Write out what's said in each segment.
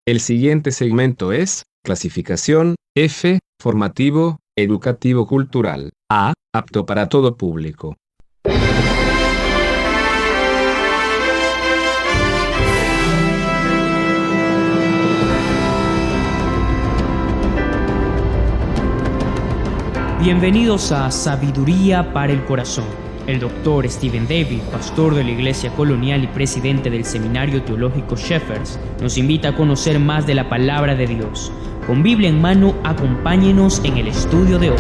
El siguiente segmento es clasificación F, formativo, educativo cultural. A, apto para todo público. Bienvenidos a Sabiduría para el Corazón. El Dr. Stephen David, pastor de la Iglesia Colonial y presidente del Seminario Teológico Shepherds, nos invita a conocer más de la Palabra de Dios. Con Biblia en mano, acompáñenos en el estudio de hoy.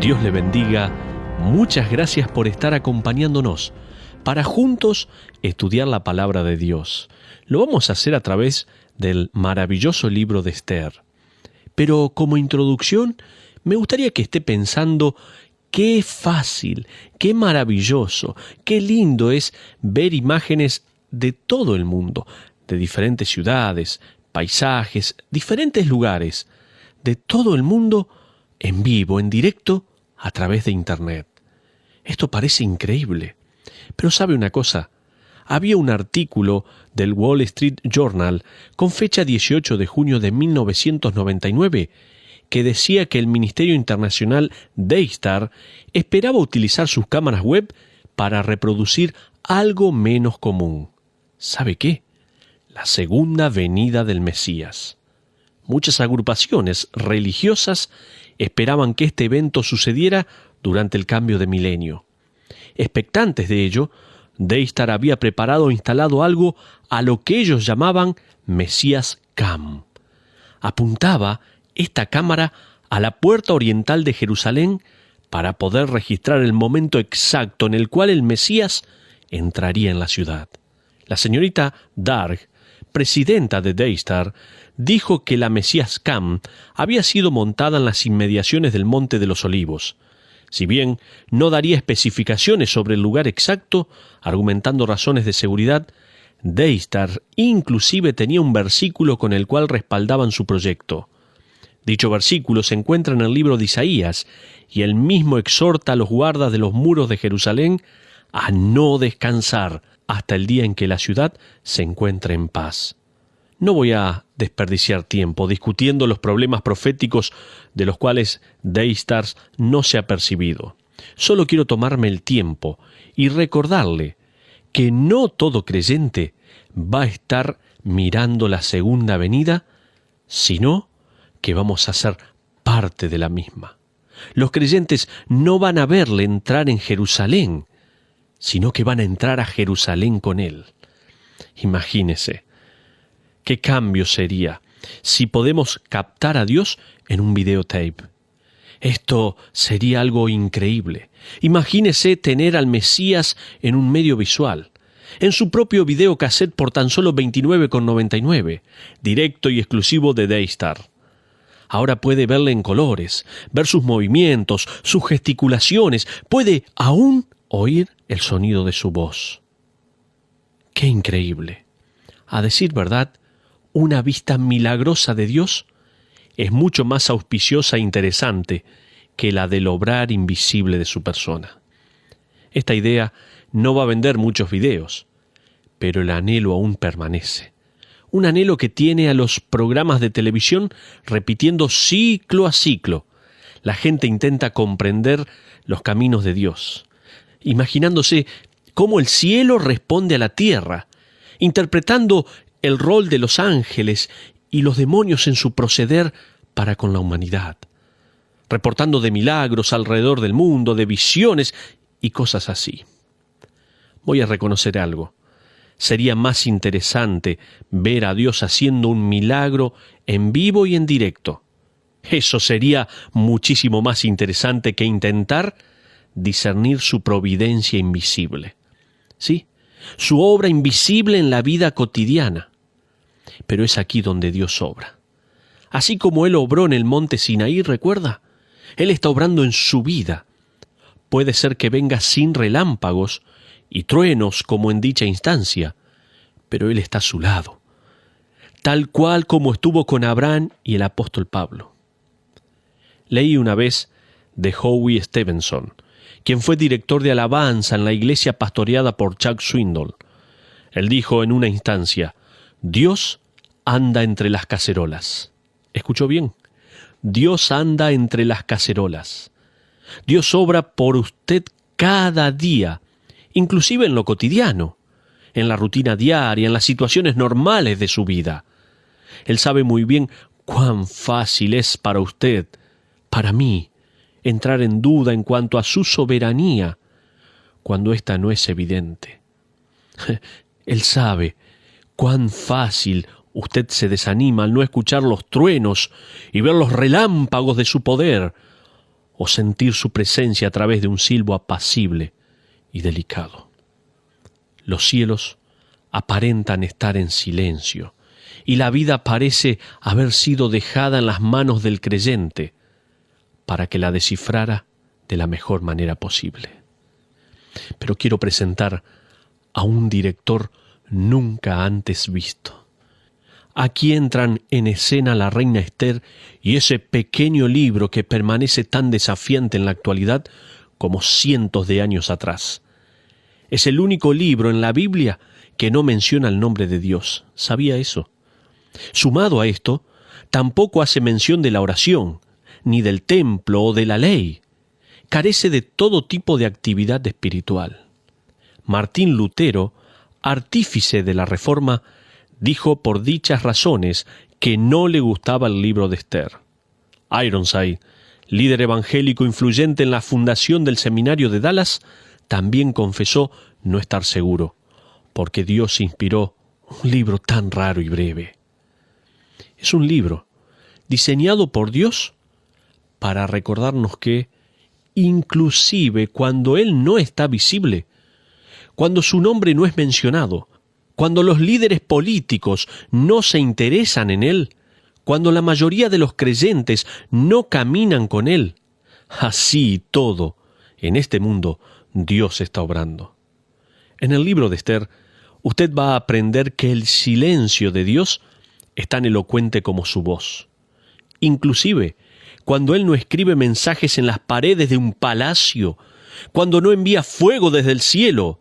Dios le bendiga. Muchas gracias por estar acompañándonos para juntos estudiar la palabra de Dios. Lo vamos a hacer a través del maravilloso libro de Esther. Pero como introducción, me gustaría que esté pensando qué fácil, qué maravilloso, qué lindo es ver imágenes de todo el mundo, de diferentes ciudades, paisajes, diferentes lugares, de todo el mundo en vivo, en directo, a través de Internet. Esto parece increíble. Pero ¿sabe una cosa? Había un artículo del Wall Street Journal con fecha 18 de junio de 1999 que decía que el Ministerio Internacional Daystar esperaba utilizar sus cámaras web para reproducir algo menos común. ¿Sabe qué? La segunda venida del Mesías. Muchas agrupaciones religiosas esperaban que este evento sucediera durante el cambio de milenio. Expectantes de ello, Daystar había preparado e instalado algo a lo que ellos llamaban Mesías Cam. Apuntaba esta cámara a la puerta oriental de Jerusalén para poder registrar el momento exacto en el cual el Mesías entraría en la ciudad. La señorita Darg, presidenta de Daystar, dijo que la Mesías Cam había sido montada en las inmediaciones del Monte de los Olivos. Si bien no daría especificaciones sobre el lugar exacto, argumentando razones de seguridad, Daystar inclusive tenía un versículo con el cual respaldaban su proyecto. Dicho versículo se encuentra en el libro de Isaías, y él mismo exhorta a los guardas de los muros de Jerusalén a no descansar hasta el día en que la ciudad se encuentre en paz. No voy a desperdiciar tiempo discutiendo los problemas proféticos de los cuales Daystar no se ha percibido. Solo quiero tomarme el tiempo y recordarle que no todo creyente va a estar mirando la segunda venida, sino que vamos a ser parte de la misma. Los creyentes no van a verle entrar en Jerusalén, sino que van a entrar a Jerusalén con él. Imagínese. ¿Qué cambio sería si podemos captar a Dios en un videotape? Esto sería algo increíble. Imagínese tener al Mesías en un medio visual, en su propio videocassette por tan solo $29,99, directo y exclusivo de Daystar. Ahora puede verle en colores, ver sus movimientos, sus gesticulaciones, puede aún oír el sonido de su voz. ¡Qué increíble! A decir verdad, una vista milagrosa de Dios es mucho más auspiciosa e interesante que la del obrar invisible de su persona. Esta idea no va a vender muchos videos, pero el anhelo aún permanece. Un anhelo que tiene a los programas de televisión repitiendo ciclo a ciclo. La gente intenta comprender los caminos de Dios, imaginándose cómo el cielo responde a la tierra, interpretando el rol de los ángeles y los demonios en su proceder para con la humanidad, reportando de milagros alrededor del mundo, de visiones y cosas así. Voy a reconocer algo. Sería más interesante ver a Dios haciendo un milagro en vivo y en directo. Eso sería muchísimo más interesante que intentar discernir su providencia invisible. ¿Sí? Su obra invisible en la vida cotidiana. Pero es aquí donde Dios obra. Así como Él obró en el monte Sinaí, ¿recuerda? Él está obrando en su vida. Puede ser que venga sin relámpagos y truenos como en dicha instancia, pero Él está a su lado, tal cual como estuvo con Abraham y el apóstol Pablo. Leí una vez de Howie Stevenson, quien fue director de alabanza en la iglesia pastoreada por Chuck Swindoll. Él dijo en una instancia: Dios anda entre las cacerolas. ¿Escuchó bien? Dios anda entre las cacerolas. Dios obra por usted cada día, inclusive en lo cotidiano, en la rutina diaria, en las situaciones normales de su vida. Él sabe muy bien cuán fácil es para usted, para mí, entrar en duda en cuanto a su soberanía, cuando ésta no es evidente. Él sabe cuán fácil usted se desanima al no escuchar los truenos y ver los relámpagos de su poder, o sentir su presencia a través de un silbo apacible y delicado. Los cielos aparentan estar en silencio, y la vida parece haber sido dejada en las manos del creyente para que la descifrara de la mejor manera posible. Pero quiero presentar a un director nunca antes visto. Aquí entran en escena la reina Esther y ese pequeño libro que permanece tan desafiante en la actualidad como cientos de años atrás. Es el único libro en la Biblia que no menciona el nombre de Dios. ¿Sabía eso? Sumado a esto, tampoco hace mención de la oración, ni del templo o de la ley. Carece de todo tipo de actividad espiritual. Martín Lutero, artífice de la Reforma, dijo por dichas razones que no le gustaba el libro de Esther. Ironside, líder evangélico influyente en la fundación del seminario de Dallas, también confesó no estar seguro, porque Dios inspiró un libro tan raro y breve. Es un libro diseñado por Dios para recordarnos que, inclusive cuando Él no está visible, cuando su nombre no es mencionado, cuando los líderes políticos no se interesan en Él, cuando la mayoría de los creyentes no caminan con Él, así y todo, en este mundo, Dios está obrando. En el libro de Esther, usted va a aprender que el silencio de Dios es tan elocuente como su voz. Inclusive, cuando Él no escribe mensajes en las paredes de un palacio, cuando no envía fuego desde el cielo,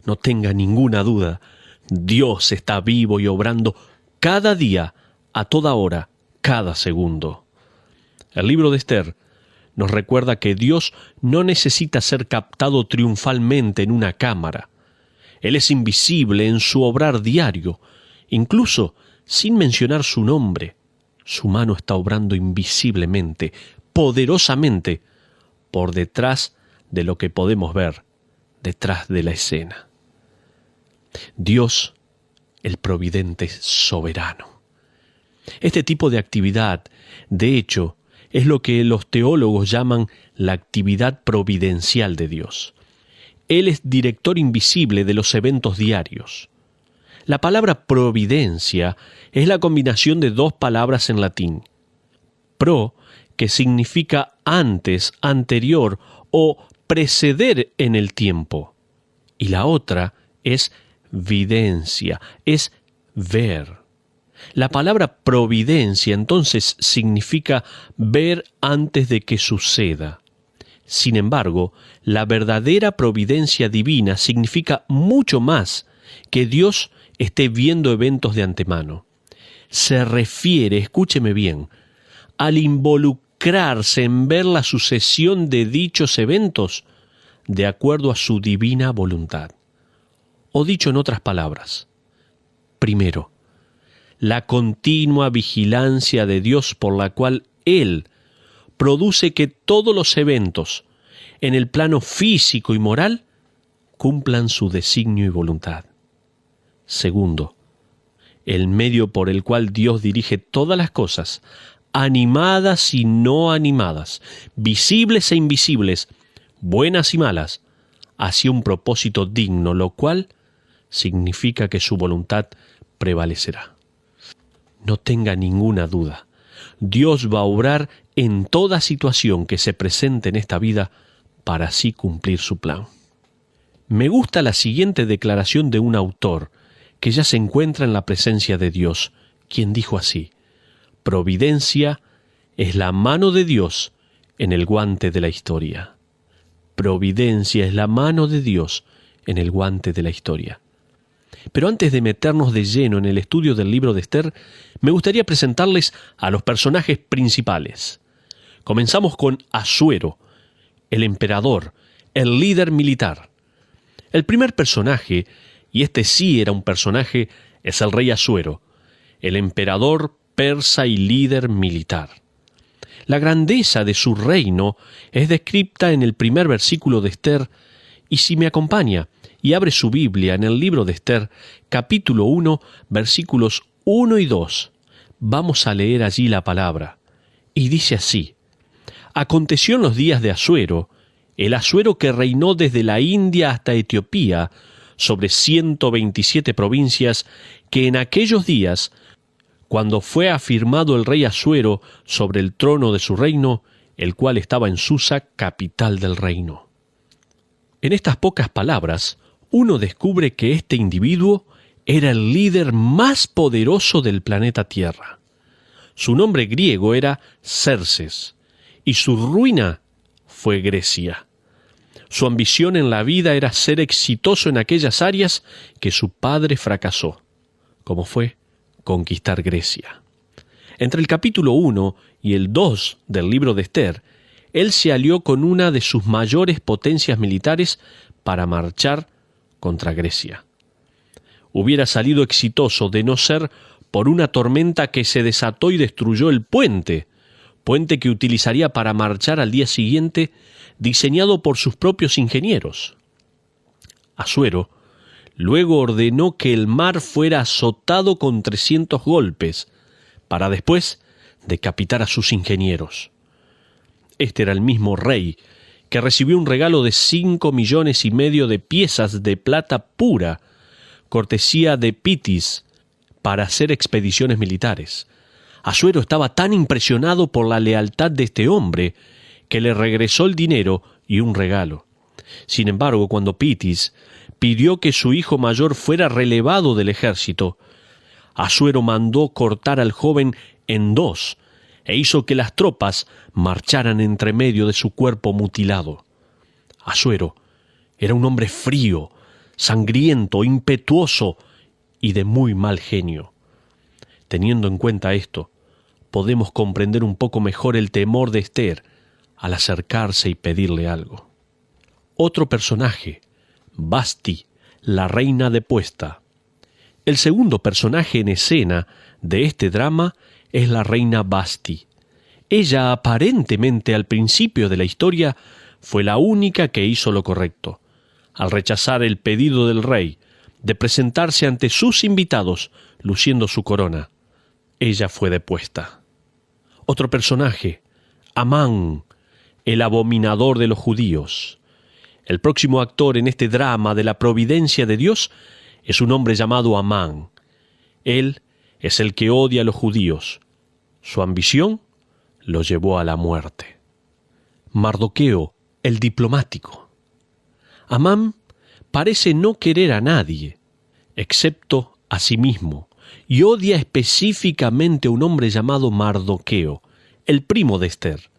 no tenga ninguna duda, Dios está vivo y obrando cada día, a toda hora, cada segundo. El libro de Esther nos recuerda que Dios no necesita ser captado triunfalmente en una cámara. Él es invisible en su obrar diario, incluso sin mencionar su nombre. Su mano está obrando invisiblemente, poderosamente, por detrás de lo que podemos ver, detrás de la escena. Dios, el providente soberano. Este tipo de actividad, de hecho, es lo que los teólogos llaman la actividad providencial de Dios. Él es director invisible de los eventos diarios. La palabra providencia es la combinación de dos palabras en latín. Pro, que significa antes, anterior o preceder en el tiempo. Y la otra es videncia, es ver. La palabra providencia entonces significa ver antes de que suceda. Sin embargo, la verdadera providencia divina significa mucho más que Dios esté viendo eventos de antemano. Se refiere, escúcheme bien, al involucrarse en ver la sucesión de dichos eventos de acuerdo a su divina voluntad. O dicho en otras palabras, primero, la continua vigilancia de Dios por la cual Él produce que todos los eventos en el plano físico y moral cumplan su designio y voluntad. Segundo, el medio por el cual Dios dirige todas las cosas, animadas y no animadas, visibles e invisibles, buenas y malas, hacia un propósito digno, lo cual significa que su voluntad prevalecerá. No tenga ninguna duda, Dios va a obrar en toda situación que se presente en esta vida para así cumplir su plan. me gusta la siguiente declaración de un autor que ya se encuentra en la presencia de Dios, quien dijo así: providencia es la mano de Dios en el guante de la historia. Providencia es la mano de Dios en el guante de la historia. Pero antes de meternos de lleno en el estudio del libro de Esther, me gustaría presentarles a los personajes principales. Comenzamos con Asuero, el emperador, el líder militar. El primer personaje, y este sí era un personaje, es el rey Asuero, el emperador persa y líder militar. La grandeza de su reino es descrita en el primer versículo de Esther, y si me acompaña y abre su Biblia en el libro de Esther, capítulo 1, versículos 1 y 2, vamos a leer allí la palabra. Y dice así: aconteció en los días de Asuero, el Asuero que reinó desde la India hasta Etiopía, sobre 127 provincias, que en aquellos días, cuando fue afirmado el rey Asuero sobre el trono de su reino, el cual estaba en Susa, capital del reino. En estas pocas palabras, uno descubre que este individuo era el líder más poderoso del planeta Tierra. Su nombre griego era Xerxes, y su ruina fue Grecia. Su ambición en la vida era ser exitoso en aquellas áreas que su padre fracasó, como fue conquistar Grecia. Entre el capítulo 1 y el 2 del libro de Esther, él se alió con una de sus mayores potencias militares para marchar contra Grecia. Hubiera salido exitoso de no ser por una tormenta que se desató y destruyó el puente que utilizaría para marchar al día siguiente, diseñado por sus propios ingenieros. Asuero luego ordenó que el mar fuera azotado con 300 golpes, para después decapitar a sus ingenieros. Este era el mismo rey que recibió un regalo de 5,5 millones de piezas de plata pura, cortesía de Pitis, para hacer expediciones militares. Asuero estaba tan impresionado por la lealtad de este hombre que le regresó el dinero y un regalo. Sin embargo, cuando Pitis pidió que su hijo mayor fuera relevado del ejército, Asuero mandó cortar al joven en dos e hizo que las tropas marcharan entre medio de su cuerpo mutilado. Asuero era un hombre frío, sangriento, impetuoso y de muy mal genio. Teniendo en cuenta esto, podemos comprender un poco mejor el temor de Esther al acercarse y pedirle algo. Otro personaje, Vasti, la reina depuesta. El segundo personaje en escena de este drama es la reina Vasti. Ella aparentemente al principio de la historia fue la única que hizo lo correcto. Al rechazar el pedido del rey de presentarse ante sus invitados luciendo su corona, ella fue depuesta. Otro personaje, Amán, el abominador de los judíos. El próximo actor en este drama de la providencia de Dios es un hombre llamado Amán. Él es el que odia a los judíos. Su ambición lo llevó a la muerte. Mardoqueo, el diplomático. Amán parece no querer a nadie, excepto a sí mismo, y odia específicamente a un hombre llamado Mardoqueo, el primo de Esther.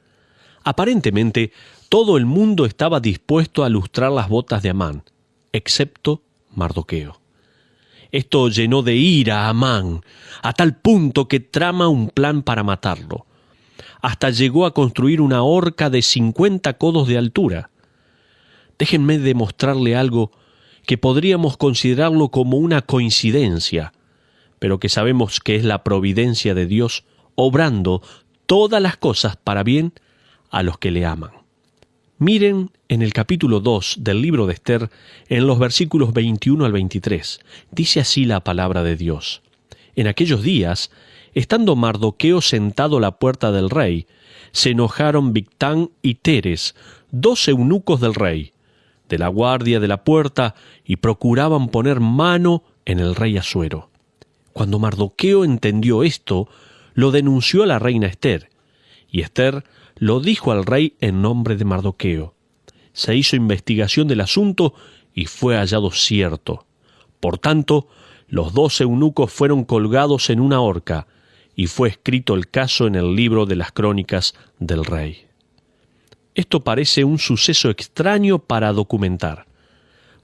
Aparentemente, todo el mundo estaba dispuesto a lustrar las botas de Amán, excepto Mardoqueo. Esto llenó de ira a Amán, a tal punto que trama un plan para matarlo. Hasta llegó a construir una horca de 50 codos de altura. Déjenme demostrarle algo que podríamos considerarlo como una coincidencia, pero que sabemos que es la providencia de Dios obrando todas las cosas para bien a los que le aman. Miren en el capítulo 2 del libro de Esther, en los versículos 21 al 23. Dice así la palabra de Dios. En aquellos días, estando Mardoqueo sentado a la puerta del rey, se enojaron Bigtán y Teres, 2 eunucos del rey, de la guardia de la puerta, y procuraban poner mano en el rey Asuero. Cuando Mardoqueo entendió esto, lo denunció a la reina Esther, y Esther lo dijo al rey en nombre de Mardoqueo. Se hizo investigación del asunto y fue hallado cierto. Por tanto, los 2 eunucos fueron colgados en una horca, y fue escrito el caso en el libro de las crónicas del rey. Esto parece un suceso extraño para documentar.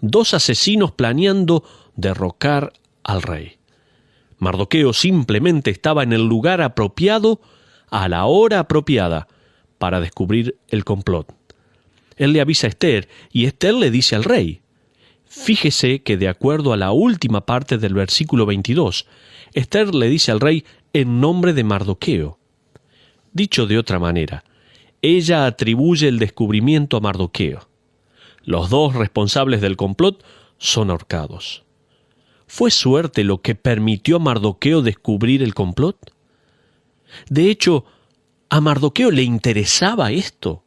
2 asesinos planeando derrocar al rey. Mardoqueo simplemente estaba en el lugar apropiado, a la hora apropiada, para descubrir el complot. Él le avisa a Esther, y Esther le dice al rey. Fíjese que de acuerdo a la última parte del versículo 22, Esther le dice al rey en nombre de Mardoqueo. Dicho de otra manera, ella atribuye el descubrimiento a Mardoqueo. Los 2 responsables del complot son ahorcados. ¿Fue suerte lo que permitió a Mardoqueo descubrir el complot? De hecho, a Mardoqueo le interesaba esto,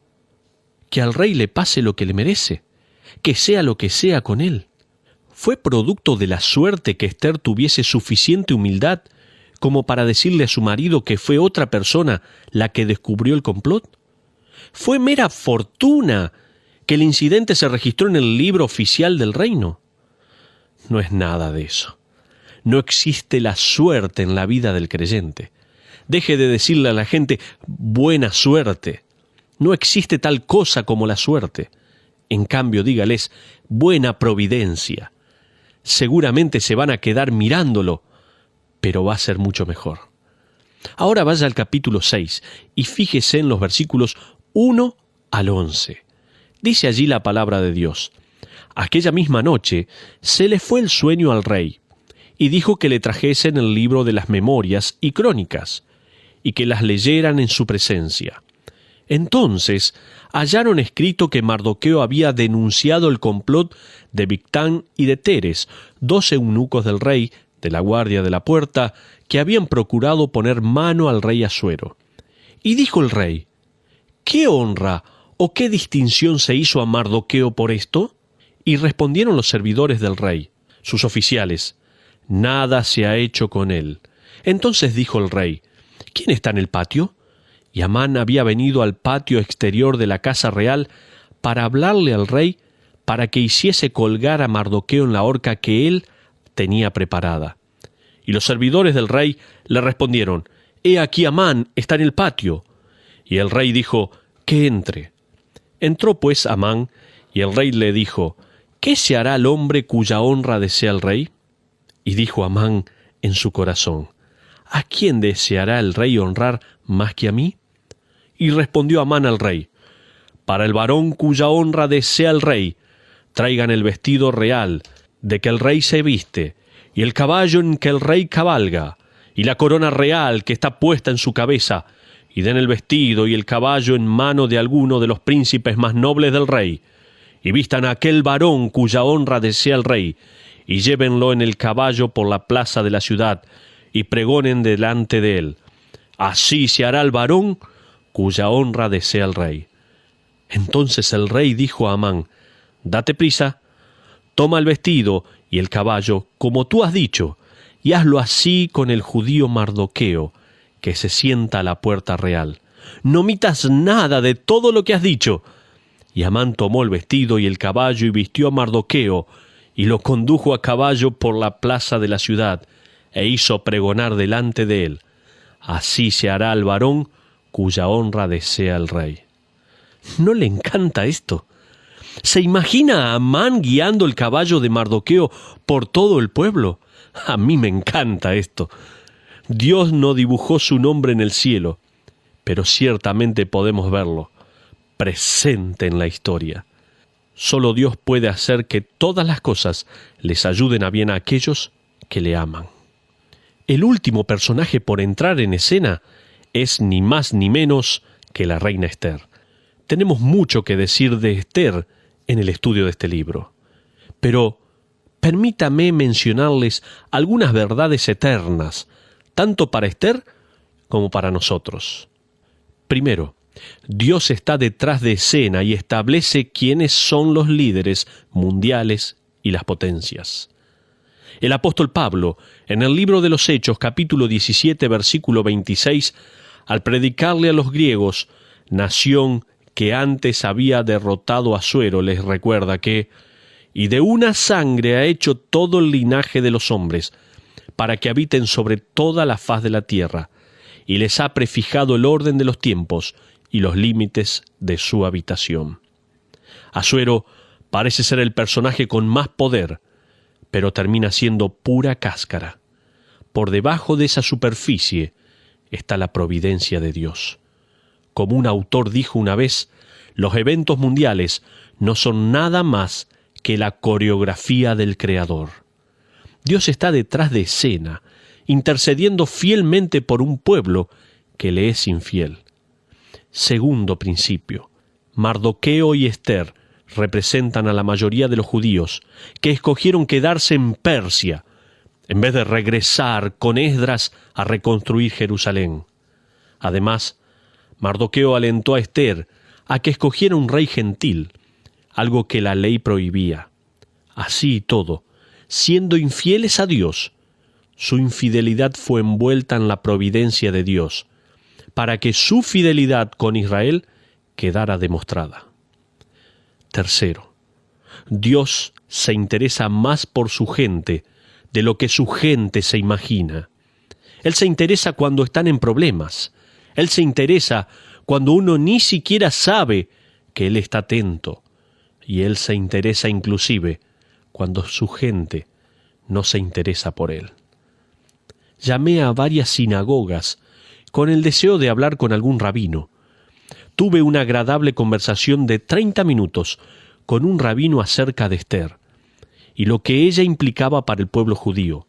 que al rey le pase lo que le merece, que sea lo que sea con él. ¿Fue producto de la suerte que Esther tuviese suficiente humildad como para decirle a su marido que fue otra persona la que descubrió el complot? ¿Fue mera fortuna que el incidente se registró en el libro oficial del reino? No es nada de eso. No existe la suerte en la vida del creyente. Deje de decirle a la gente buena suerte. No existe tal cosa como la suerte. En cambio, dígales buena providencia. Seguramente se van a quedar mirándolo, pero va a ser mucho mejor. Ahora vaya al capítulo 6 y fíjese en los versículos 1 al 11. Dice allí la palabra de Dios. Aquella misma noche se le fue el sueño al rey, y dijo que le trajesen el libro de las memorias y crónicas, y que las leyeran en su presencia. Entonces hallaron escrito que Mardoqueo había denunciado el complot de Bigtán y de Teres, 2 eunucos del rey, de la guardia de la puerta, que habían procurado poner mano al rey Asuero. Y dijo el rey, ¿qué honra o qué distinción se hizo a Mardoqueo por esto? Y respondieron los servidores del rey, sus oficiales, nada se ha hecho con él. Entonces dijo el rey, ¿quién está en el patio? Y Amán había venido al patio exterior de la casa real para hablarle al rey para que hiciese colgar a Mardoqueo en la horca que él tenía preparada. Y los servidores del rey le respondieron, «He aquí Amán está en el patio». Y el rey dijo, «Que entre». Entró pues Amán, y el rey le dijo, «¿Qué se hará al hombre cuya honra desea el rey?» Y dijo Amán en su corazón, ¿a quién deseará el rey honrar más que a mí? Y respondió Amán al rey, para el varón cuya honra desea el rey, traigan el vestido real de que el rey se viste, y el caballo en que el rey cabalga, y la corona real que está puesta en su cabeza, y den el vestido y el caballo en mano de alguno de los príncipes más nobles del rey, y vistan a aquel varón cuya honra desea el rey, y llévenlo en el caballo por la plaza de la ciudad, y pregonen delante de él. Así se hará el varón cuya honra desea el rey. Entonces el rey dijo a Amán, date prisa, toma el vestido y el caballo, como tú has dicho, y hazlo así con el judío Mardoqueo, que se sienta a la puerta real. No omitas nada de todo lo que has dicho. Y Amán tomó el vestido y el caballo y vistió a Mardoqueo, y lo condujo a caballo por la plaza de la ciudad, e hizo pregonar delante de él. Así se hará al varón cuya honra desea el rey. ¿No le encanta esto? ¿Se imagina a Amán guiando el caballo de Mardoqueo por todo el pueblo? A mí me encanta esto. Dios no dibujó su nombre en el cielo, pero ciertamente podemos verlo, presente en la historia. Solo Dios puede hacer que todas las cosas les ayuden a bien a aquellos que le aman. El último personaje por entrar en escena es ni más ni menos que la reina Esther. Tenemos mucho que decir de Esther en el estudio de este libro, pero permítame mencionarles algunas verdades eternas, tanto para Esther como para nosotros. Primero, Dios está detrás de escena y establece quiénes son los líderes mundiales y las potencias. El apóstol Pablo, en el libro de los Hechos, capítulo 17, versículo 26, al predicarle a los griegos, nación que antes había derrotado a Asuero, les recuerda que, y de una sangre ha hecho todo el linaje de los hombres, para que habiten sobre toda la faz de la tierra, y les ha prefijado el orden de los tiempos y los límites de su habitación. Asuero parece ser el personaje con más poder, pero termina siendo pura cáscara. Por debajo de esa superficie está la providencia de Dios. Como un autor dijo una vez, los eventos mundiales no son nada más que la coreografía del Creador. Dios está detrás de escena, intercediendo fielmente por un pueblo que le es infiel. Segundo principio, Mardoqueo y Ester representan a la mayoría de los judíos que escogieron quedarse en Persia, en vez de regresar con Esdras a reconstruir Jerusalén. Además, Mardoqueo alentó a Ester a que escogiera un rey gentil, algo que la ley prohibía. Así y todo, siendo infieles a Dios, su infidelidad fue envuelta en la providencia de Dios, para que su fidelidad con Israel quedara demostrada. Tercero, Dios se interesa más por su gente de lo que su gente se imagina. Él se interesa cuando están en problemas. Él se interesa cuando uno ni siquiera sabe que Él está atento. Y Él se interesa inclusive cuando su gente no se interesa por Él. Llamé a varias sinagogas con el deseo de hablar con algún rabino. Tuve una agradable conversación de 30 minutos con un rabino acerca de Ester y lo que ella implicaba para el pueblo judío.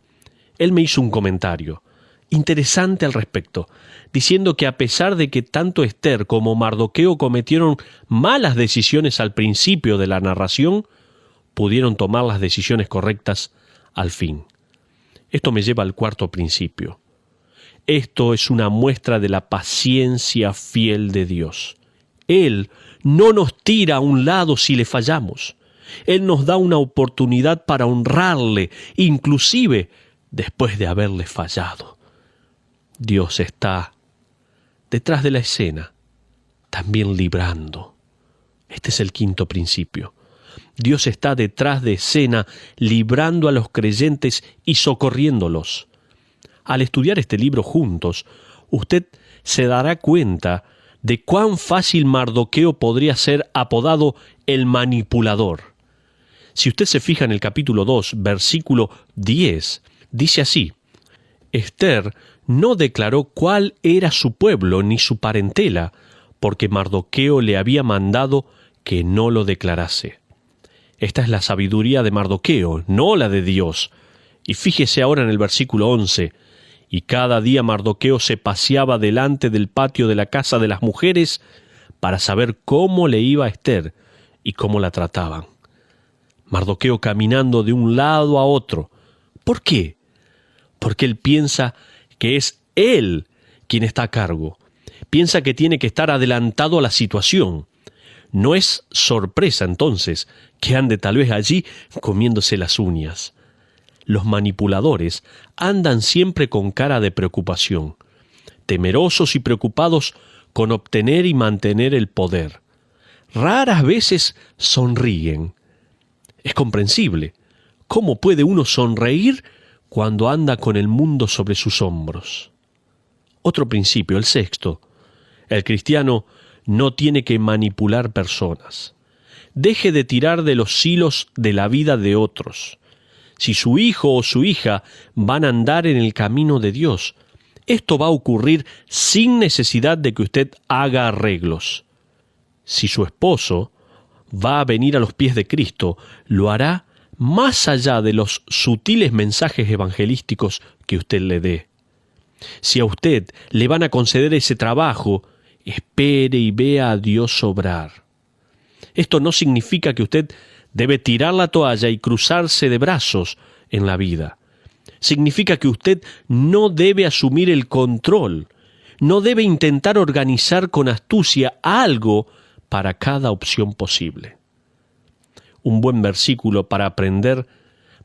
Él me hizo un comentario interesante al respecto, diciendo que a pesar de que tanto Ester como Mardoqueo cometieron malas decisiones al principio de la narración, pudieron tomar las decisiones correctas al fin. Esto me lleva al cuarto principio. Esto es una muestra de la paciencia fiel de Dios. Él no nos tira a un lado si le fallamos. Él nos da una oportunidad para honrarle, inclusive después de haberle fallado. Dios está detrás de la escena, también librando. Este es el quinto principio. Dios está detrás de escena, librando a los creyentes y socorriéndolos. Al estudiar este libro juntos, usted se dará cuenta de cuán fácil Mardoqueo podría ser apodado el manipulador. Si usted se fija en el capítulo 2, versículo 10, dice así: Ester no declaró cuál era su pueblo ni su parentela, porque Mardoqueo le había mandado que no lo declarase. Esta es la sabiduría de Mardoqueo, no la de Dios. Y fíjese ahora en el versículo 11. Y cada día Mardoqueo se paseaba delante del patio de la casa de las mujeres para saber cómo le iba a Ester y cómo la trataban. Mardoqueo caminando de un lado a otro. ¿Por qué? Porque él piensa que es él quien está a cargo. Piensa que tiene que estar adelantado a la situación. No es sorpresa entonces que ande tal vez allí comiéndose las uñas. Los manipuladores andan siempre con cara de preocupación, temerosos y preocupados con obtener y mantener el poder. Raras veces sonríen. Es comprensible. ¿Cómo puede uno sonreír cuando anda con el mundo sobre sus hombros? Otro principio, el sexto. El cristiano no tiene que manipular personas. Deje de tirar de los hilos de la vida de otros. Si su hijo o su hija van a andar en el camino de Dios, esto va a ocurrir sin necesidad de que usted haga arreglos. Si su esposo va a venir a los pies de Cristo, lo hará más allá de los sutiles mensajes evangelísticos que usted le dé. Si a usted le van a conceder ese trabajo, espere y vea a Dios obrar. Esto no significa que usted debe tirar la toalla y cruzarse de brazos en la vida. Significa que usted no debe asumir el control, no debe intentar organizar con astucia algo para cada opción posible. Un buen versículo para aprender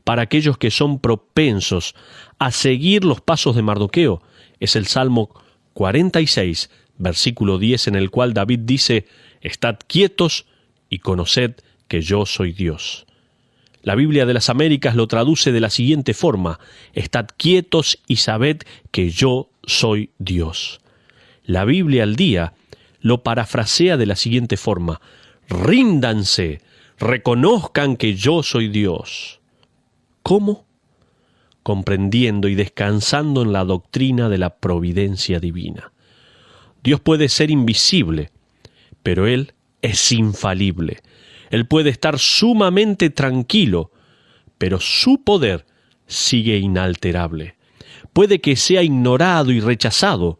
para aquellos que son propensos a seguir los pasos de Mardoqueo es el Salmo 46, versículo 10, en el cual David dice: «Estad quietos y conoced que yo soy Dios». La Biblia de las Américas lo traduce de la siguiente forma: estad quietos y sabed que yo soy Dios. La Biblia al día lo parafrasea de la siguiente forma: ríndanse, reconozcan que yo soy Dios. ¿Cómo? Comprendiendo y descansando en la doctrina de la providencia divina. Dios puede ser invisible, pero Él es infalible. Él puede estar sumamente tranquilo, pero su poder sigue inalterable. Puede que sea ignorado y rechazado,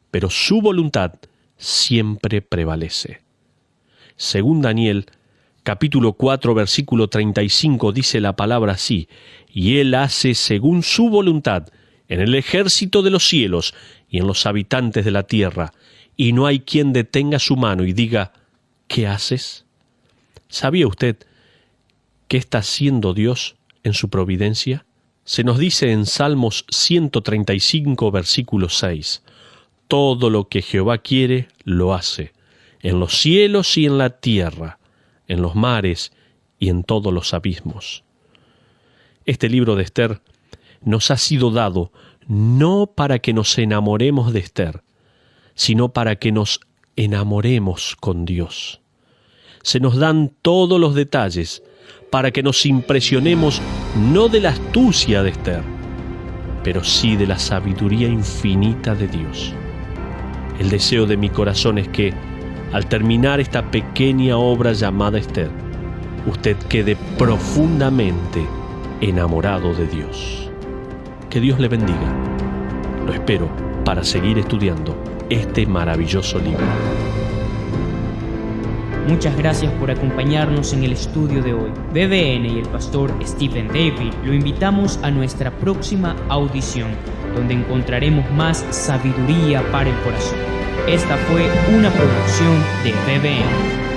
pero su voluntad siempre prevalece. Según Daniel, capítulo 4, versículo 35, dice la palabra así: y Él hace según su voluntad en el ejército de los cielos y en los habitantes de la tierra, y no hay quien detenga su mano y diga: ¿qué haces? ¿Sabía usted qué está haciendo Dios en su providencia? Se nos dice en Salmos 135, versículo 6, todo lo que Jehová quiere, lo hace, en los cielos y en la tierra, en los mares y en todos los abismos. Este libro de Esther nos ha sido dado no para que nos enamoremos de Esther, sino para que nos enamoremos con Dios. Se nos dan todos los detalles para que nos impresionemos no de la astucia de Esther, pero sí de la sabiduría infinita de Dios. El deseo de mi corazón es que, al terminar esta pequeña obra llamada Esther, usted quede profundamente enamorado de Dios. Que Dios le bendiga. Lo espero para seguir estudiando este maravilloso libro. Muchas gracias por acompañarnos en el estudio de hoy. BBN y el pastor Stephen David lo invitamos a nuestra próxima audición, donde encontraremos más sabiduría para el corazón. Esta fue una producción de BBN.